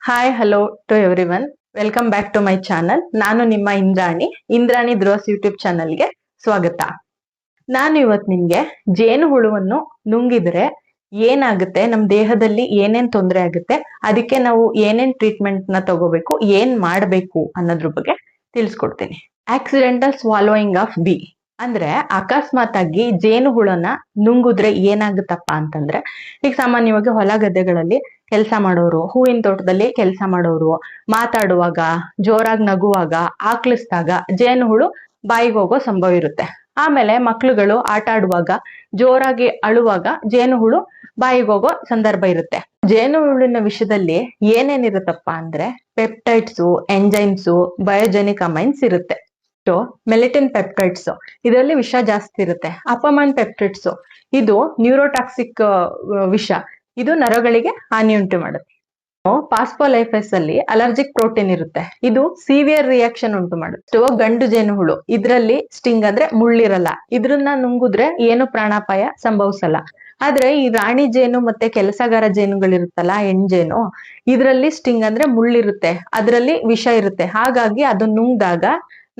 Hi hello to everyone. Welcome back to my channel. ನಾನು ನಿಮ್ಮ Indrani Dhruvas YouTube ಚಾನಲ್ಗೆ ಸ್ವಾಗತ. ನಾನು ಇವತ್ತು ನಿಮ್ಗೆ ಜೇನು ಹುಳುವನ್ನು ನುಂಗಿದ್ರೆ ಏನಾಗುತ್ತೆ, ನಮ್ ದೇಹದಲ್ಲಿ ಏನೇನ್ ತೊಂದರೆ ಆಗುತ್ತೆ, ಅದಕ್ಕೆ ನಾವು ಏನೇನ್ ಟ್ರೀಟ್ಮೆಂಟ್ ನ ತಗೋಬೇಕು, ಏನ್ ಮಾಡ್ಬೇಕು ಅನ್ನೋದ್ರ ಬಗ್ಗೆ ತಿಳಿಸ್ಕೊಡ್ತೀನಿ. ಆಕ್ಸಿಡೆಂಟಲ್ ಸ್ವಾಲೋಯಿಂಗ್ ಆಫ್ ಬಿ ಅಂದ್ರೆ ಅಕಸ್ಮಾತ್ ಆಗಿ ಜೇನು ಹುಳನ ನುಂಗುದ್ರೆ ಏನಾಗುತ್ತಪ್ಪ ಅಂತಂದ್ರೆ, ಈಗ ಸಾಮಾನ್ಯವಾಗಿ ಹೊಲ ಗದ್ದೆಗಳಲ್ಲಿ ಕೆಲಸ ಮಾಡೋರು, ಹೂವಿನ ತೋಟದಲ್ಲಿ ಕೆಲಸ ಮಾಡೋರು, ಮಾತಾಡುವಾಗ, ಜೋರಾಗಿ ನಗುವಾಗ, ಆಕ್ಲಿಸ್ದಾಗ ಜೇನು ಹುಳು ಬಾಯಿಗೆ ಹೋಗೋ ಸಂಭವ ಇರುತ್ತೆ. ಆಮೇಲೆ ಮಕ್ಳುಗಳು ಆಟ ಆಡುವಾಗ, ಜೋರಾಗಿ ಅಳುವಾಗ ಜೇನು ಹುಳು ಬಾಯಿಗೆ ಹೋಗೋ ಸಂದರ್ಭ ಇರುತ್ತೆ. ಜೇನು ಹುಳಿನ ವಿಷಯದಲ್ಲಿ ಏನೇನಿರುತ್ತಪ್ಪ ಅಂದ್ರೆ ಪೆಪ್ಟೈಡ್ಸು, ಎಂಜೈಮ್ಸು, ಬಯೋಜೆನಿಕ್ ಅಮೈನ್ಸ್ ಇರುತ್ತೆ. ಮೆಲಿಟಿನ್ ಪೆಪ್ಟೈಡ್ಸ್ ಇದರಲ್ಲಿ ವಿಷ ಜಾಸ್ತಿ ಇರುತ್ತೆ. ಅಪಮೈನ್ ಪೆಪ್ಟೈಡ್ಸ್ ಇದು ನ್ಯೂರೋಟಾಕ್ಸಿಕ್ ವಿಷ, ಇದು ನರಗಳಿಗೆ ಹಾನಿ ಉಂಟು ಮಾಡುತ್ತೆ. ಪಾಸ್ಪೋಲೈಫಸ್ ಅಲ್ಲಿ ಅಲರ್ಜಿಕ್ ಪ್ರೋಟೀನ್ ಇರುತ್ತೆ, ಇದು ಸಿವಿಯರ್ ರಿಯಾಕ್ಷನ್ ಉಂಟು ಮಾಡುತ್ತೆ. ಗಂಡು ಜೇನು ಹುಳು ಇದ್ರಲ್ಲಿ ಸ್ಟಿಂಗ್ ಅಂದ್ರೆ ಮುಳ್ಳಿರಲ್ಲ, ಇದ್ರನ್ನ ನುಂಗುದ್ರೆ ಏನು ಪ್ರಾಣಾಪಾಯ ಸಂಭವಿಸಲ್ಲ. ಆದ್ರೆ ಈ ರಾಣಿ ಜೇನು ಮತ್ತೆ ಕೆಲಸಗಾರ ಜೇನುಗಳಿರುತ್ತಲ್ಲ, ಹೆಣ್ಜೇನು, ಇದ್ರಲ್ಲಿ ಸ್ಟಿಂಗ್ ಅಂದ್ರೆ ಮುಳ್ಳಿರುತ್ತೆ, ಅದರಲ್ಲಿ ವಿಷ ಇರುತ್ತೆ. ಹಾಗಾಗಿ ಅದು ನುಂಗ್ದಾಗ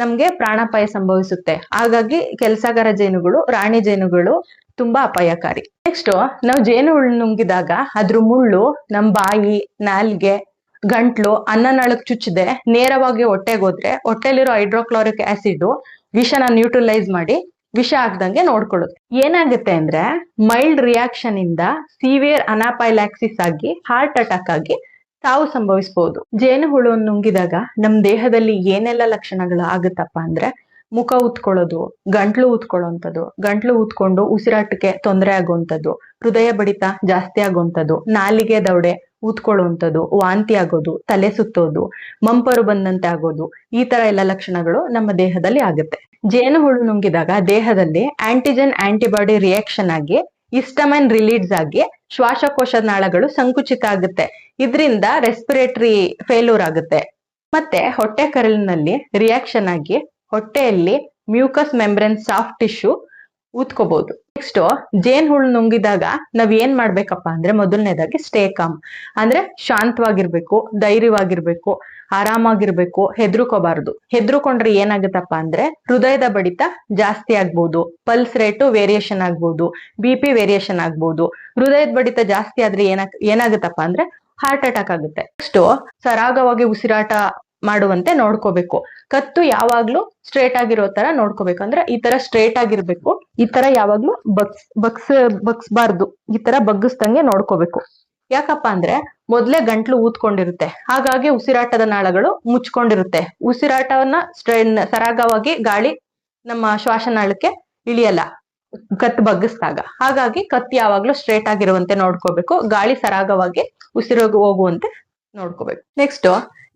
ನಮ್ಗೆ ಪ್ರಾಣಾಪಾಯ ಸಂಭವಿಸುತ್ತೆ. ಹಾಗಾಗಿ ಕೆಲಸಗಾರ ಜೇನುಗಳು, ರಾಣಿ ಜೇನುಗಳು ತುಂಬಾ ಅಪಾಯಕಾರಿ. ನೆಕ್ಸ್ಟ್, ನಾವು ಜೇನು ಹುಳು ನುಂಗಿದಾಗ ಅದ್ರ ಮುಳ್ಳು ನಮ್ ಬಾಯಿ, ನಾಲ್ಗೆ, ಗಂಟ್ಲು, ಅನ್ನನಾಳಕ್ ಚುಚ್ಚದೆ ನೇರವಾಗಿ ಹೊಟ್ಟೆಗೆ ಹೋದ್ರೆ ಹೊಟ್ಟೆಲಿರೋ ಹೈಡ್ರೋಕ್ಲೋರಿಕ್ ಆಸಿಡ್ ವಿಷನ ನ್ಯೂಟ್ರಲೈಸ್ ಮಾಡಿ ವಿಷ ಆಗ್ದಂಗೆ ನೋಡ್ಕೊಳ್ಳುತ್ತೆ. ಏನಾಗುತ್ತೆ ಅಂದ್ರೆ ಮೈಲ್ಡ್ ರಿಯಾಕ್ಷನ್ ಇಂದ ಸಿವಿಯರ್ ಅನಾಫೈಲಾಕ್ಸಿಸ್ ಆಗಿ ಹಾರ್ಟ್ ಅಟ್ಯಾಕ್ ಆಗಿ ಸಾವು ಸಂಭವಿಸಬಹುದು. ಜೇನು ಹುಳು ನುಂಗಿದಾಗ ನಮ್ ದೇಹದಲ್ಲಿ ಏನೆಲ್ಲ ಲಕ್ಷಣಗಳು ಆಗುತ್ತಪ್ಪ ಅಂದ್ರೆ, ಮುಖ ಊದ್ಕೊಳ್ಳೋದು, ಗಂಟ್ಲು ಊದ್ಕೊಳ್ಳೋಂಥದ್ದು, ಗಂಟ್ಲು ಊದ್ಕೊಂಡು ಉಸಿರಾಟಕ್ಕೆ ತೊಂದರೆ ಆಗುವಂಥದ್ದು, ಹೃದಯ ಬಡಿತ ಜಾಸ್ತಿ ಆಗುವಂಥದ್ದು, ನಾಲಿಗೆ ದವಡೆ ಊದ್ಕೊಳ್ಳುವಂಥದ್ದು, ವಾಂತಿ ಆಗೋದು, ತಲೆ ಸುತ್ತೋದು, ಮಂಪರು ಬಂದಂತೆ ಆಗೋದು, ಈ ತರ ಎಲ್ಲ ಲಕ್ಷಣಗಳು ನಮ್ಮ ದೇಹದಲ್ಲಿ ಆಗುತ್ತೆ. ಜೇನು ಹುಳು ನುಂಗಿದಾಗ ದೇಹದಲ್ಲಿ ಆಂಟಿಜನ್ ಆಂಟಿಬಾಡಿ ರಿಯಾಕ್ಷನ್ ಆಗಿ ಹಿಸ್ಟಮೈನ್ ರಿಲೀಸ್ ಆಗಿ ಶ್ವಾಸಕೋಶ ನಾಳಗಳು ಸಂಕುಚಿತ ಆಗುತ್ತೆ. ಇದರಿಂದ ರೆಸ್ಪಿರೇಟರಿ ಫೇಲ್ಯೂರ್ ಆಗುತ್ತೆ. ಮತ್ತೆ ಹೊಟ್ಟೆ ಕರಳಿನಲ್ಲಿ ರಿಯಾಕ್ಷನ್ ಆಗಿ ಹೊಟ್ಟೆಯಲ್ಲಿ ಮ್ಯೂಕಸ್ ಮೆಂಬ್ರೇನ್ ಸಾಫ್ಟ್ ಟಿಶ್ಯೂ ಊದ್ಕೋಬಹುದು. ನೆಕ್ಸ್ಟ್, ಜೇನ್ ಹುಳು ನುಂಗಿದಾಗ ನಾವ್ ಏನ್ ಮಾಡ್ಬೇಕಪ್ಪ ಅಂದ್ರೆ, ಮೊದಲನೇದಾಗಿ ಸ್ಟೇ ಕಾಮ್ ಅಂದ್ರೆ ಶಾಂತವಾಗಿರ್ಬೇಕು, ಧೈರ್ಯವಾಗಿರ್ಬೇಕು, ಆರಾಮಾಗಿರ್ಬೇಕು, ಹೆದರ್ಕೋಬಾರ್ದು. ಹೆದರ್ಕೊಂಡ್ರೆ ಏನಾಗುತ್ತಪ್ಪ ಅಂದ್ರೆ ಹೃದಯದ ಬಡಿತ ಜಾಸ್ತಿ ಆಗ್ಬಹುದು, ಪಲ್ಸ್ ರೇಟು ವೇರಿಯೇಷನ್ ಆಗ್ಬಹುದು, BP ವೇರಿಯೇಷನ್ ಆಗ್ಬಹುದು. ಹೃದಯದ ಬಡಿತ ಜಾಸ್ತಿ ಆದ್ರೆ ಏನಾಗುತ್ತಪ್ಪ ಅಂದ್ರೆ ಹಾರ್ಟ್ ಅಟ್ಯಾಕ್ ಆಗುತ್ತೆ. ನೆಕ್ಸ್ಟ್, ಸರಾಗವಾಗಿ ಉಸಿರಾಟ ಮಾಡುವಂತೆ ನೋಡ್ಕೋಬೇಕು. ಕತ್ತು ಯಾವಾಗ್ಲೂ ಸ್ಟ್ರೇಟ್ ಆಗಿರೋ ತರ ನೋಡ್ಕೋಬೇಕು. ಅಂದ್ರೆ ಈ ತರ ಸ್ಟ್ರೇಟ್ ಆಗಿರ್ಬೇಕು, ಈ ತರ ಯಾವಾಗ್ಲೂ ಬಗ್ಸ್ಬಾರ್ದು, ಈ ತರ ಬಗ್ಗಿಸ್ದಂಗೆ ನೋಡ್ಕೋಬೇಕು. ಯಾಕಪ್ಪ ಅಂದ್ರೆ ಮೊದ್ಲೇ ಗಂಟ್ಲು ಊದ್ಕೊಂಡಿರುತ್ತೆ, ಹಾಗಾಗಿ ಉಸಿರಾಟದ ನಾಳಗಳು ಮುಚ್ಕೊಂಡಿರುತ್ತೆ. ಉಸಿರಾಟವನ್ನ ಸರಾಗವಾಗಿ ಗಾಳಿ ನಮ್ಮ ಶ್ವಾಸನಾಳಕ್ಕೆ ಇಳಿಯಲ್ಲ ಕತ್ತು ಬಗ್ಗಿಸ್ದಾಗ. ಹಾಗಾಗಿ ಕತ್ತು ಯಾವಾಗ್ಲೂ ಸ್ಟ್ರೇಟ್ ಆಗಿರುವಂತೆ ನೋಡ್ಕೋಬೇಕು, ಗಾಳಿ ಸರಾಗವಾಗಿ ಉಸಿರೋಗಿ ಹೋಗುವಂತೆ ನೋಡ್ಕೋಬೇಕು. ನೆಕ್ಸ್ಟ್,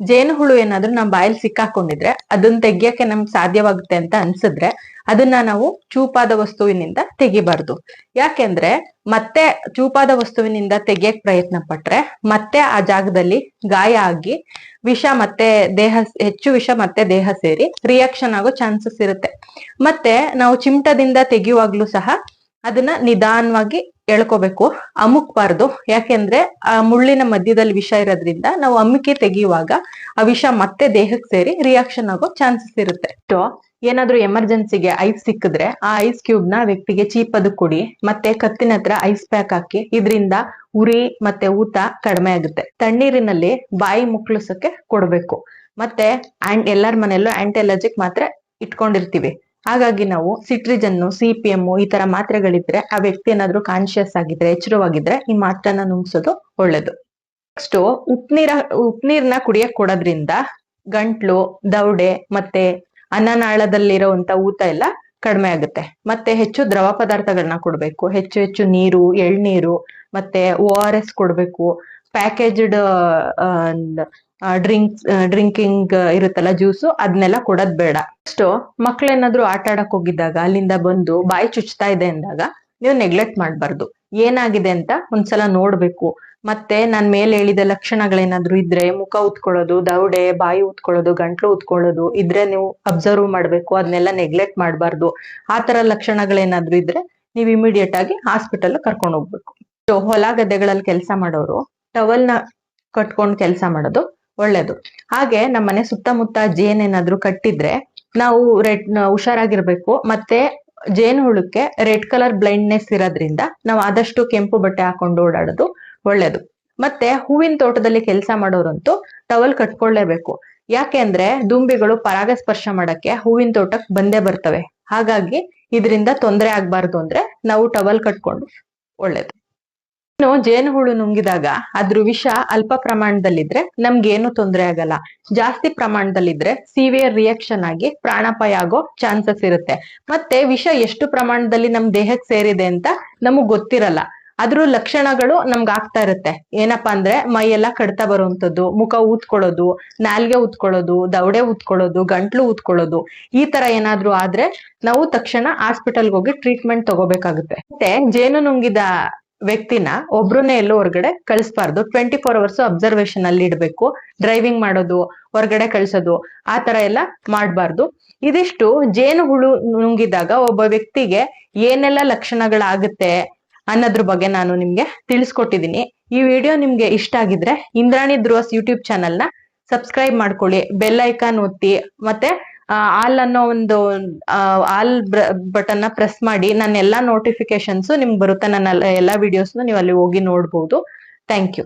ಜೇನು ಹುಳು ಏನಾದ್ರೂ ನಮ್ಮ ಬಾಯಲ್ಲಿ ಸಿಕ್ಕಾಕೊಂಡಿದ್ರೆ ಅದನ್ನ ತೆಗಿಯಕ್ಕೆ ನಮ್ಗೆ ಸಾಧ್ಯವಾಗುತ್ತೆ ಅಂತ ಅನ್ಸಿದ್ರೆ ಅದನ್ನ ನಾವು ಚೂಪಾದ ವಸ್ತುವಿನಿಂದ ತೆಗಿಬಾರ್ದು. ಯಾಕೆಂದ್ರೆ ಮತ್ತೆ ಚೂಪಾದ ವಸ್ತುವಿನಿಂದ ತೆಗಿಯಕ್ ಪ್ರಯತ್ನ ಪಟ್ರೆ ಮತ್ತೆ ಆ ಜಾಗದಲ್ಲಿ ಗಾಯ ಆಗಿ ವಿಷ ಮತ್ತೆ ಹೆಚ್ಚು ವಿಷ ಮತ್ತೆ ದೇಹ ಸೇರಿ ರಿಯಾಕ್ಷನ್ ಆಗೋ ಚಾನ್ಸಸ್ ಇರುತ್ತೆ. ಮತ್ತೆ ನಾವು ಚಿಮಟದಿಂದ ತೆಗೆಯುವಾಗ್ಲೂ ಸಹ ಅದನ್ನ ನಿಧಾನವಾಗಿ ಎಳ್ಕೋಬೇಕು, ಅಮುಕ್ಬಾರ್ದು. ಯಾಕೆಂದ್ರೆ ಆ ಮುಳ್ಳಿನ ಮಧ್ಯದಲ್ಲಿ ವಿಷ ಇರೋದ್ರಿಂದ ನಾವು ಅಮ್ಮುಕಿ ತೆಗೆಯುವಾಗ ಆ ವಿಷ ಮತ್ತೆ ದೇಹಕ್ಕೆ ಸೇರಿ ರಿಯಾಕ್ಷನ್ ಆಗೋ ಚಾನ್ಸಸ್ ಇರುತ್ತೆ. ಏನಾದ್ರೂ ಎಮರ್ಜೆನ್ಸಿಗೆ ಐಸ್ ಸಿಕ್ಕಿದ್ರೆ ಆ ಐಸ್ ಕ್ಯೂಬ್ ನ ವ್ಯಕ್ತಿಗೆ ಚೀಪದಕ್ ಕೊಡಿ, ಮತ್ತೆ ಕತ್ತಿನ ಹತ್ರ ಐಸ್ ಪ್ಯಾಕ್ ಹಾಕಿ. ಇದರಿಂದ ಉರಿ ಮತ್ತೆ ಊತ ಕಡಿಮೆ ಆಗುತ್ತೆ. ತಣ್ಣೀರಿನಲ್ಲಿ ಬಾಯಿ ಮುಕ್ಕಳಿಸಕ್ಕೆ ಕೊಡ್ಬೇಕು. ಮತ್ತೆ ಎಲ್ಲರ ಮನೆಯಲ್ಲೂ ಆಂಟಿ ಅಲರ್ಜಿಕ್ ಮಾತ್ರೆ ಇಟ್ಕೊಂಡಿರ್ತೀವಿ. ಹಾಗಾಗಿ ನಾವು ಸಿಟ್ರಿಜನ್ನು, CPM ಈ ತರ ಮಾತ್ರೆಗಳಿದ್ರೆ ಆ ವ್ಯಕ್ತಿ ಏನಾದ್ರೂ ಕಾನ್ಶಿಯಸ್ ಆಗಿದ್ರೆ, ಎಚ್ಚರವಾಗಿದ್ರೆ ಈ ಮಾತ್ರೆನ ನುಂಗ್ಸೋದು ಒಳ್ಳೇದು. ನೆಕ್ಸ್ಟ್, ಉಪ್ನೀರ್ನ ಕುಡಿಯಕ್ ಕೊಡೋದ್ರಿಂದ ಗಂಟ್ಲು, ದವಡೆ ಮತ್ತೆ ಅನ್ನನಾಳದಲ್ಲಿರುವಂತ ಊತ ಎಲ್ಲ ಕಡಿಮೆ ಆಗುತ್ತೆ. ಮತ್ತೆ ಹೆಚ್ಚು ದ್ರವ ಪದಾರ್ಥಗಳನ್ನ ಕೊಡ್ಬೇಕು, ಹೆಚ್ಚು ನೀರು, ಎಳ್ನೀರು ಮತ್ತೆ ORS ಕೊಡ್ಬೇಕು. ಪ್ಯಾಕೇಜ್ಡ್ ಡ್ರಿಂಕಿಂಗ್ ಇರುತ್ತಲ್ಲ, ಜ್ಯೂಸು, ಅದನ್ನೆಲ್ಲ ಕೊಡೋದ್ ಬೇಡ. ನೆಕ್ಸ್ಟ್, ಮಕ್ಳೇನಾದ್ರೂ ಆಟ ಆಡಕ್ ಹೋಗಿದ್ದಾಗ ಅಲ್ಲಿಂದ ಬಂದು ಬಾಯಿ ಚುಚ್ತಾ ಇದೆ ಅಂದಾಗ ನೀವು ನೆಗ್ಲೆಕ್ಟ್ ಮಾಡ್ಬಾರ್ದು. ಏನಾಗಿದೆ ಅಂತ ಒಂದ್ಸಲ ನೋಡ್ಬೇಕು. ಮತ್ತೆ ನಾನ್ ಮೇಲೆ ಹೇಳಿದ ಲಕ್ಷಣಗಳೇನಾದ್ರೂ ಇದ್ರೆ, ಮುಖ ಊದ್ಕೊಳ್ಳೋದು, ದವಡೆ, ಬಾಯಿ ಊದ್ಕೊಳ್ಳೋದು, ಗಂಟ್ಲು ಊದ್ಕೊಳ್ಳೋದು ಇದ್ರೆ ನೀವು ಅಬ್ಸರ್ವ್ ಮಾಡ್ಬೇಕು. ಅದನ್ನೆಲ್ಲ ನೆಗ್ಲೆಕ್ಟ್ ಮಾಡ್ಬಾರ್ದು. ಆ ತರ ಲಕ್ಷಣಗಳೇನಾದ್ರೂ ಇದ್ರೆ ನೀವು ಇಮಿಡಿಯೇಟ್ ಆಗಿ ಹಾಸ್ಪಿಟಲ್ ಕರ್ಕೊಂಡು ಹೋಗ್ಬೇಕು. ಹೊಲ ಗದ್ದೆಗಳಲ್ಲಿ ಕೆಲಸ ಮಾಡೋರು ಟವಲ್ನ ಕಟ್ಕೊಂಡು ಕೆಲಸ ಮಾಡೋದು ಒಳ್ಳೇದು. ಹಾಗೆ ನಮ್ಮನೆ ಸುತ್ತಮುತ್ತ ಜೇನೇನಾದ್ರೂ ಕಟ್ಟಿದ್ರೆ ನಾವು ಹುಷಾರಾಗಿರ್ಬೇಕು. ಮತ್ತೆ ಜೇನು ಹುಳಕ್ಕೆ ರೆಡ್ ಕಲರ್ ಬ್ಲೈಂಡ್ನೆಸ್ ಇರೋದ್ರಿಂದ ನಾವು ಆದಷ್ಟು ಕೆಂಪು ಬಟ್ಟೆ ಹಾಕೊಂಡು ಓಡಾಡೋದು ಒಳ್ಳೇದು. ಮತ್ತೆ ಹೂವಿನ ತೋಟದಲ್ಲಿ ಕೆಲಸ ಮಾಡೋರಂತೂ ಟವಲ್ ಕಟ್ಕೊಳ್ಳೇಬೇಕು. ಯಾಕೆ ಅಂದ್ರೆ ದುಂಬಿಗಳು ಪರಾಗಸ್ಪರ್ಶ ಮಾಡಕ್ಕೆ ಹೂವಿನ ತೋಟಕ್ಕೆ ಬಂದೇ ಬರ್ತವೆ. ಹಾಗಾಗಿ ಇದರಿಂದ ತೊಂದರೆ ಆಗ್ಬಾರ್ದು ಅಂದ್ರೆ ನಾವು ಟವಲ್ ಕಟ್ಕೊಂಡು ಒಳ್ಳೇದು. ಇನ್ನು ಜೇನು ಹುಳು ನುಂಗಿದಾಗ ಅದ್ರ ವಿಷ ಅಲ್ಪ ಪ್ರಮಾಣದಲ್ಲಿದ್ರೆ ನಮ್ಗೇನು ತೊಂದರೆ ಆಗಲ್ಲ. ಜಾಸ್ತಿ ಪ್ರಮಾಣದಲ್ಲಿದ್ರೆ ಸಿವಿಯರ್ ರಿಯಾಕ್ಷನ್ ಆಗಿ ಪ್ರಾಣಾಪಾಯ ಆಗೋ ಚಾನ್ಸಸ್ ಇರುತ್ತೆ. ಮತ್ತೆ ವಿಷ ಎಷ್ಟು ಪ್ರಮಾಣದಲ್ಲಿ ನಮ್ ದೇಹಕ್ಕೆ ಸೇರಿದೆ ಅಂತ ನಮಗ್ ಗೊತ್ತಿರಲ್ಲ. ಅದ್ರ ಲಕ್ಷಣಗಳು ನಮ್ಗೆ ಆಗ್ತಾ ಇರುತ್ತೆ. ಏನಪ್ಪಾ ಅಂದ್ರೆ ಮೈ ಎಲ್ಲ ಕಡ್ತಾ ಬರುವಂತದ್ದು, ಮುಖ ಊದ್ಕೊಳ್ಳೋದು, ನಾಲ್ಗೆ ಊದ್ಕೊಳ್ಳೋದು, ದವಡೆ ಊದ್ಕೊಳ್ಳೋದು, ಗಂಟ್ಲು ಊದ್ಕೊಳ್ಳೋದು, ಈ ತರ ಏನಾದ್ರೂ ಆದ್ರೆ ನಾವು ತಕ್ಷಣ ಹಾಸ್ಪಿಟಲ್ಗೆ ಹೋಗಿ ಟ್ರೀಟ್ಮೆಂಟ್ ತಗೋಬೇಕಾಗುತ್ತೆ. ಮತ್ತೆ ಜೇನು ನುಂಗಿದ ವ್ಯಕ್ತಿನ ಒಬ್ರನ್ನೇ ಎಲ್ಲೋ ಹೊರಗಡೆ ಕಳಿಸ್ಬಾರ್ದು. 24 hours ಅಬ್ಸರ್ವೇಷನ್ ಅಲ್ಲಿ ಇಡ್ಬೇಕು. ಡ್ರೈವಿಂಗ್ ಮಾಡೋದು, ಹೊರಗಡೆ ಕಳ್ಸೋದು ಆ ತರ ಎಲ್ಲ ಮಾಡ್ಬಾರ್ದು. ಇದಿಷ್ಟು ಜೇನು ಹುಳು ನುಂಗಿದಾಗ ಒಬ್ಬ ವ್ಯಕ್ತಿಗೆ ಏನೆಲ್ಲ ಲಕ್ಷಣಗಳಾಗುತ್ತೆ ಅನ್ನೋದ್ರ ಬಗ್ಗೆ ನಾನು ನಿಮ್ಗೆ ತಿಳಿಸ್ಕೊಟ್ಟಿದೀನಿ. ಈ ವಿಡಿಯೋ ನಿಮ್ಗೆ ಇಷ್ಟ ಆಗಿದ್ರೆ ಇಂದ್ರಾಣಿ ಧ್ರುವಸ್ ಯೂಟ್ಯೂಬ್ ಚಾನಲ್ ನ ಸಬ್ಸ್ಕ್ರೈಬ್ ಮಾಡ್ಕೊಳ್ಳಿ, ಬೆಲ್ ಐಕಾನ್ ಒತ್ತಿ, ಮತ್ತೆ ಆಲ್ ಅನ್ನೋ ಒಂದು ಆಲ್ ಬಟನ್ ನ ಪ್ರೆಸ್ ಮಾಡಿ. ನನ್ನ ಎಲ್ಲಾ ನೋಟಿಫಿಕೇಶನ್ಸ್ ನಿಮ್ಗೆ ಬರುತ್ತೆ. ನನ್ನ ಎಲ್ಲಾ ವಿಡಿಯೋಸ್ ನೀವು ಅಲ್ಲಿ ಹೋಗಿ ನೋಡ್ಬೋದು. Thank you.